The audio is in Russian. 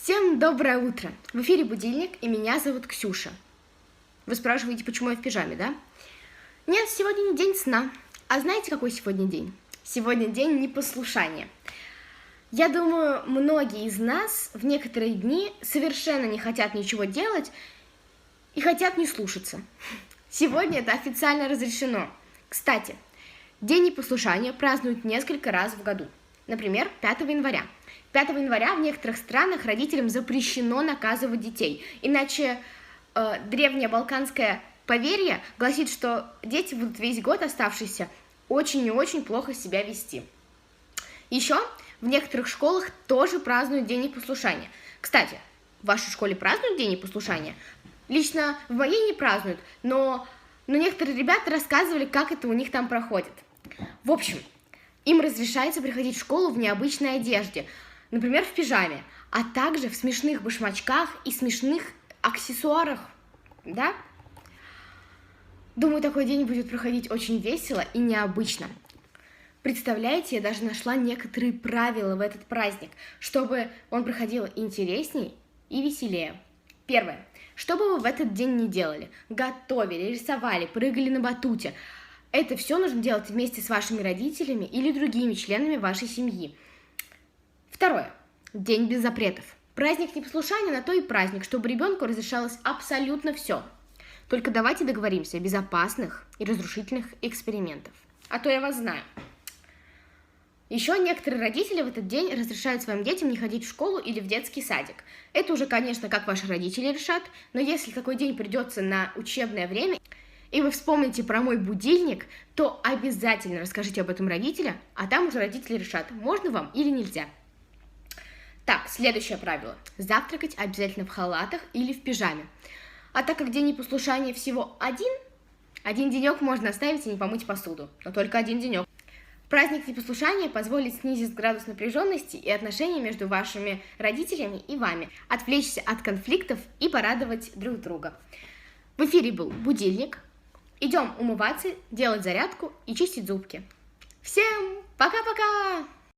Всем доброе утро! В эфире будильник, и меня зовут Ксюша. Вы спрашиваете, почему я в пижаме, да? Нет, сегодня не день сна. А знаете, какой сегодня день? Сегодня день непослушания. Я думаю, многие из нас в некоторые дни совершенно не хотят ничего делать и хотят не слушаться. Сегодня это официально разрешено. Кстати, День непослушания празднуют несколько раз в году. Например, 5 января. 5 января в некоторых странах родителям запрещено наказывать детей. Иначе древнее балканское поверье гласит, что дети будут весь год оставшиеся очень и очень плохо себя вести. Еще в некоторых школах тоже празднуют День непослушания. Кстати, в вашей школе празднуют День непослушания? Лично в моей не празднуют, но некоторые ребята рассказывали, как это у них там проходит. В общем, им разрешается приходить в школу в необычной одежде, например, в пижаме, а также в смешных башмачках и смешных аксессуарах, да? Думаю, такой день будет проходить очень весело и необычно. Представляете, я даже нашла некоторые правила в этот праздник, чтобы он проходил интересней и веселее. Первое. Что бы вы в этот день ни делали, готовили, рисовали, прыгали на батуте, это все нужно делать вместе с вашими родителями или другими членами вашей семьи. Второе. День без запретов. Праздник непослушания на то и праздник, чтобы ребенку разрешалось абсолютно все. Только давайте договоримся о безопасных и разрушительных экспериментах. А то я вас знаю. Еще некоторые родители в этот день разрешают своим детям не ходить в школу или в детский садик. Это уже, конечно, как ваши родители решат, но если такой день придется на учебное время, и вы вспомните про мой будильник, то обязательно расскажите об этом родителям, а там уже родители решат, можно вам или нельзя. Так, следующее правило. Завтракать обязательно в халатах или в пижаме. А так как день непослушания всего один денек можно оставить и не помыть посуду, но только один денек. Праздник непослушания позволит снизить градус напряженности и отношений между вашими родителями и вами, отвлечься от конфликтов и порадовать друг друга. В эфире был будильник. Идем умываться, делать зарядку и чистить зубки. Всем пока-пока!